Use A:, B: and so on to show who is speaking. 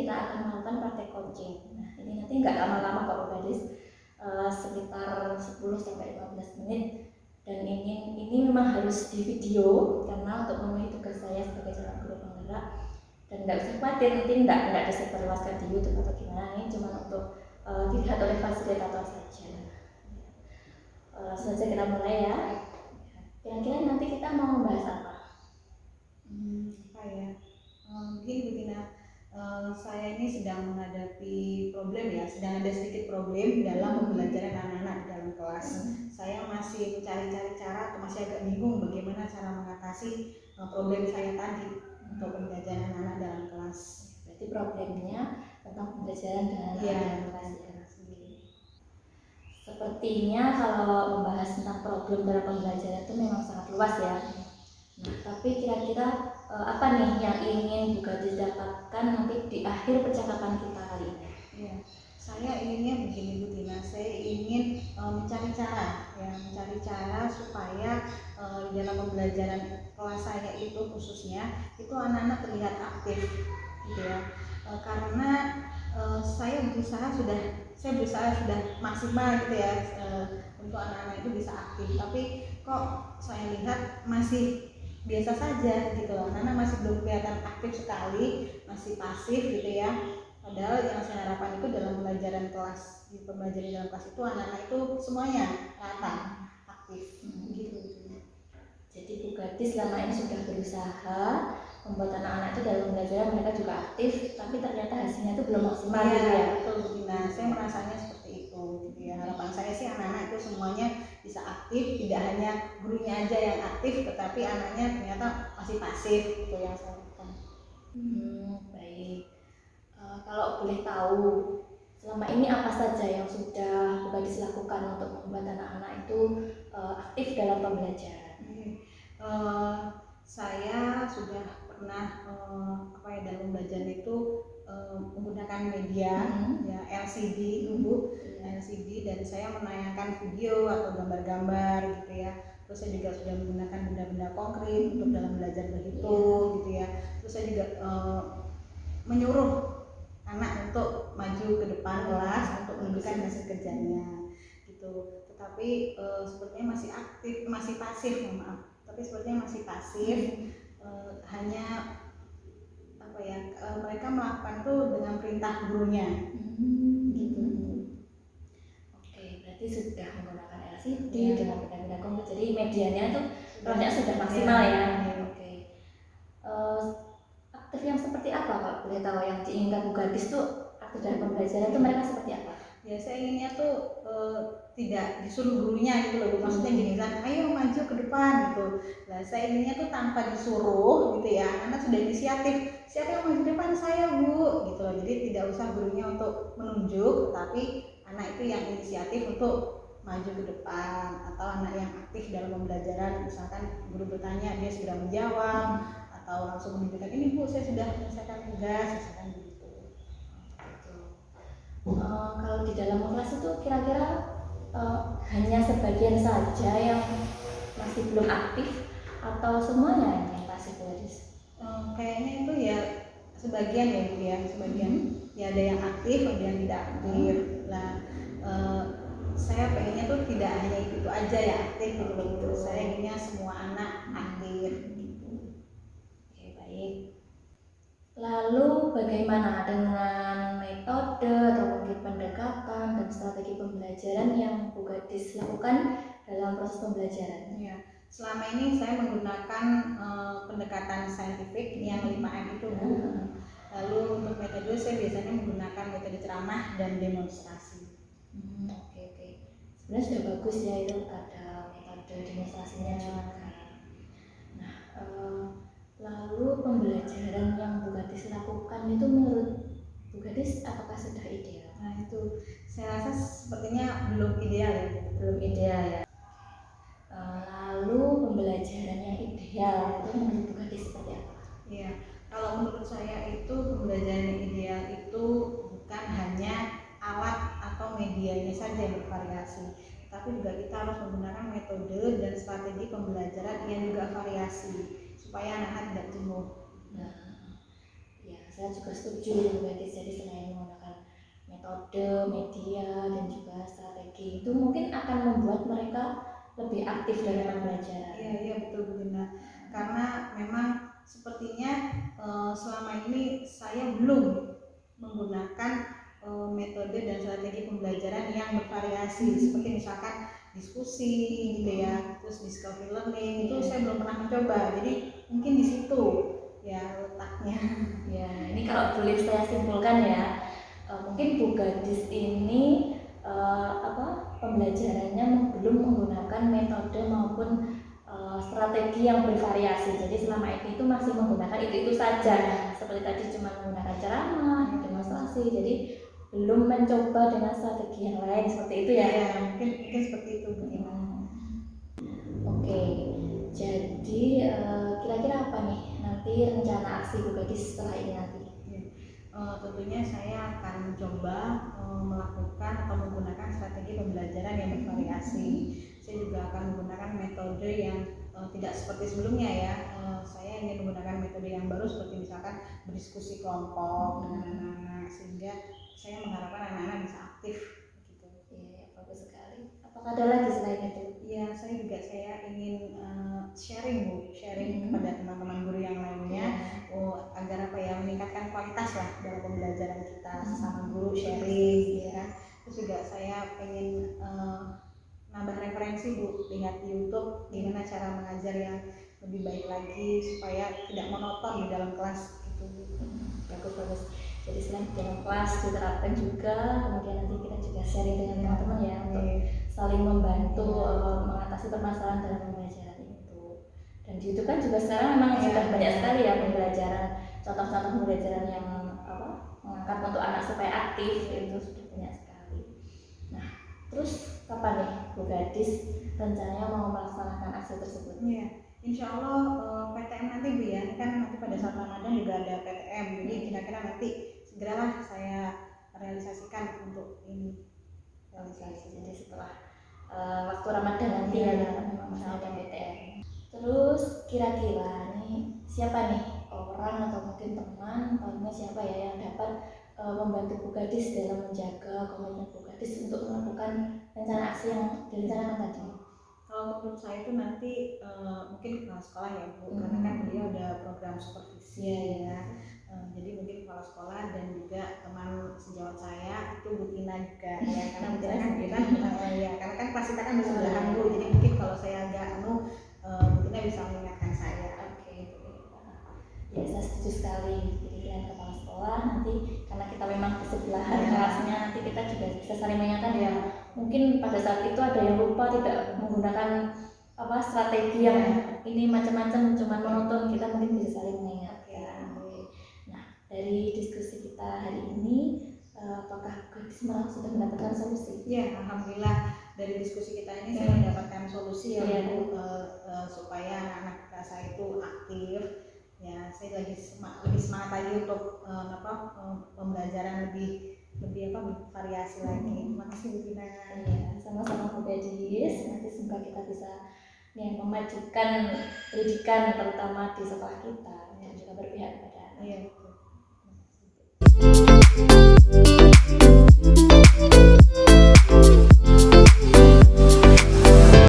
A: kita akan melakukan praktek coaching. Nah, ini nanti nggak lama-lama kok gadis, sekitar 10-15 menit. Dan ini memang harus di video karena untuk memenuhi tugas saya sebagai calon guru penggerak. Dan nggak usah khawatir nanti nggak disebarluaskan di YouTube atau gimana, ini cuma untuk dilihat oleh fasilitator saja. Langsung saja kita mulai ya. Kira-kira nanti kita mau membahas apa?
B: Apa ya? Begini Bu Tina, saya ini sedang menghadapi problem ya, sedang ada sedikit problem dalam pembelajaran anak-anak di dalam kelas. Saya masih mencari-cari cara atau masih agak bingung bagaimana cara mengatasi problem saya tadi untuk pembelajaran anak-anak dalam kelas.
A: Berarti problemnya tentang pembelajaran dengan anak dalam kelas ya. Sepertinya kalau membahas tentang problem dalam pembelajaran itu memang sangat luas ya. Nah, tapi kira-kira apa nih yang ingin Bu Gadis dapatkan nanti di akhir percakapan kita kali ini?
B: Ya, saya inginnya begini Bu Tina, saya ingin mencari cara supaya di dalam pembelajaran kelas saya itu khususnya itu anak-anak terlihat aktif gitu ya. Karena saya berusaha sudah maksimal gitu ya untuk anak-anak itu bisa aktif, tapi kok saya lihat masih biasa saja gitu loh, karena masih belum kelihatan aktif sekali, masih pasif gitu ya. Padahal yang saya harapkan itu dalam pembelajaran dalam kelas itu anak-anak itu semuanya rata aktif gitu.
A: Jadi Bu Gadis selama ini sudah berusaha membuat anak-anak itu dalam pembelajaran mereka juga aktif, tapi ternyata hasilnya itu belum maksimal gitu ya.
B: Betul. Nah, saya merasanya seperti itu gitu ya. Harapan saya sih anak-anak itu semuanya bisa aktif, tidak hanya gurunya aja yang aktif, tetapi anaknya ternyata masih pasif gitu yang saya lakukan.
A: Baik. Kalau boleh tahu, selama ini apa saja yang sudah Bu Gadis lakukan untuk membuat anak-anak itu aktif dalam pembelajaran?
B: Saya sudah pernah dalam pembelajaran itu menggunakan media ya LCD dulu, LCD, dan saya menayangkan video atau gambar-gambar gitu ya. Terus saya juga sudah menggunakan benda-benda konkret untuk dalam belajar berhitung gitu ya. Terus saya juga menyuruh anak untuk maju ke depan kelas untuk menunjukkan hasil kerjanya gitu. Tetapi sepertinya masih pasif, tapi sepertinya masih pasif. Hanya mereka melakukan itu dengan perintah gurunya gitu.
A: Oke, berarti sudah menggunakan LCD dengan benda-benda konkret, jadi medianya itu banyak sudah maksimal ya. Oke. Aktif yang seperti apa kalau boleh tahu yang diinginkan Bu Gadis tuh aktif dalam pembelajaran itu mereka seperti apa?
B: Ya, saya inginnya tuh tidak disuruh gurunya gitu loh, maksudnya gini kan, ayo maju ke depan gitu. Nah, saya inginnya tuh tanpa disuruh gitu ya, anak sudah inisiatif, siapa yang maju ke depan, saya Bu gitu loh. Jadi tidak usah gurunya untuk menunjuk, tapi anak itu yang inisiatif untuk maju ke depan, atau anak yang aktif dalam pembelajaran, misalkan guru bertanya dia segera menjawab, atau langsung menunjukkan, ini Bu saya sudah menyelesaikan tugas, misalkan gitu.
A: Kalau di dalam kelas itu kira-kira hanya sebagian saja yang masih belum aktif atau semuanya yang pasif Gadis?
B: Kayaknya itu ya sebagian ya Bu ya, sebagian ya, ada yang aktif, ada yang tidak aktif. Nah, saya pengennya tuh tidak hanya itu aja ya aktif gitu loh. Saya inginnya semua anak aktif gitu.
A: Oke, baik. Lalu bagaimana dengan metode atau mungkin pendekatan dan strategi pembelajaran yang Bu Gadis lakukan dalam proses pembelajaran?
B: Ya, selama ini saya menggunakan pendekatan saintifik yang 5M itu Bu. Lalu untuk metode saya biasanya menggunakan metode ceramah dan demonstrasi.
A: Oke. Sebenarnya sudah bagus ya, itu ada metode demonstrasinya juga. Nah, lalu pembelajaran yang Bu Gadis lakukan itu menurut Bu Gadis apakah sudah ideal?
B: Nah, itu saya rasa sepertinya belum ideal ya.
A: Lalu pembelajaran yang ideal itu menurut Bu Gadis seperti apa?
B: Iya, kalau menurut saya itu pembelajaran yang ideal itu bukan hanya alat atau medianya saja yang bervariasi, tapi juga kita harus menggunakan metode dan strategi pembelajaran yang juga variasi supaya anak-anak tidak jenuh.
A: Nah, ya saya juga setuju Bu Gadis. Jadi selain menggunakan metode, media, dan juga strategi, itu mungkin akan membuat mereka lebih aktif dalam pembelajaran.
B: Iya betul Bu Dina. Karena memang sepertinya selama ini saya belum menggunakan metode dan strategi pembelajaran yang bervariasi, seperti misalkan diskusi gitu ya, terus discovery learning, itu saya belum pernah mencoba. Jadi mungkin di situ ya letaknya.
A: Ya, ini kalau boleh saya simpulkan ya, mungkin Bu Gadis ini pembelajarannya belum menggunakan metode maupun strategi yang bervariasi. Jadi selama ini itu masih menggunakan itu saja, seperti tadi cuma menggunakan ceramah, demonstrasi. Jadi belum mencoba dengan strategi yang lain seperti itu ya.
B: Ya mungkin seperti itu Bu Dina.
A: Oke, jadi kira-kira apa nih nanti rencana aksi Bu Gadis setelah ini nanti?
B: Tentunya saya akan mencoba melakukan atau menggunakan strategi pembelajaran yang bervariasi. Saya juga akan menggunakan metode yang tidak seperti sebelumnya ya. Saya ingin menggunakan metode yang baru seperti misalkan berdiskusi kelompok dengan anak-anak, sehingga saya mengharapkan anak-anak bisa aktif gitu.
A: Iya, bagus sekali. Apakah ada lagi selain itu?
B: Ya, saya ingin sharing kepada teman-teman guru yang lainnya, agar meningkatkan kualitas lah dalam pembelajaran kita sesama guru, sharing ya. Terus juga saya pengen nambah referensi Bu, lihat di YouTube gimana cara mengajar yang lebih baik lagi supaya tidak monoton di dalam kelas gitu.
A: Bagus. Jadi selain di dalam kelas diterapkan juga, kemudian nanti kita juga sharing dengan teman-teman ya untuk saling membantu mengatasi permasalahan dalam pembelajaran itu. Dan di YouTube kan juga sekarang memang sudah banyak sekali ya pembelajaran, contoh-contoh pembelajaran yang mengangkat untuk anak supaya aktif, itu sudah banyak sekali. Nah, terus kapan nih Bu Gadis rencananya mau melaksanakan aksi tersebut?
B: Iya, insya Allah PTM nanti Bu ya, kan nanti pada saat Ramadan juga ada PTM, jadi kira-kira nanti segeralah saya realisasikan untuk ini realisasi.
A: Jadi setelah waktu Ramadan nanti ya memang masih ada PTM. Terus kira-kira nih siapa nih orang atau mungkin teman atau siapa ya yang dapat membantu Bu Gadis dalam menjaga komitmen Bu Gadis untuk melakukan rencana aksi yang direncanakan tadi?
B: Kalau menurut saya itu nanti mungkin kepala sekolah ya Bu, karena kan beliau ada program supervisi ya. Jadi mungkin kepala sekolah dan juga teman sejawat saya itu Bu Tina juga ya, karena Bu Tina kan ya, karena kan kelas kita kan bersebelahan Bu, jadi mungkin kalau saya agak Bu Tina bisa mengingatkan saya.
A: Oke. Ya, saya setuju sekali. Jadi dengan kepala sekolah nanti karena kita memang bersebelahan kelasnya, nanti kita juga bisa saling mengingatkan ya. Mungkin pada saat itu ada yang lupa tidak menggunakan strategi yang ini macam-macam, cuman monoton, kita mungkin bisa saling mengingatkan. Nah, dari diskusi kita hari ini, apakah Gadis sudah mendapatkan solusi?
B: Ya, alhamdulillah dari diskusi kita ini saya mendapatkan solusi ya Bu, supaya anak-anak saya itu aktif. Ya, saya lebih semangat lagi untuk pembelajaran lebih variasi lagi. Terima kasih Bu Tina.
A: Ya, sama-sama Bu Gadis. Nanti semoga kita bisa memajukan pendidikan terutama di sekolah kita dan juga berpihak kepada anak.
B: Iya.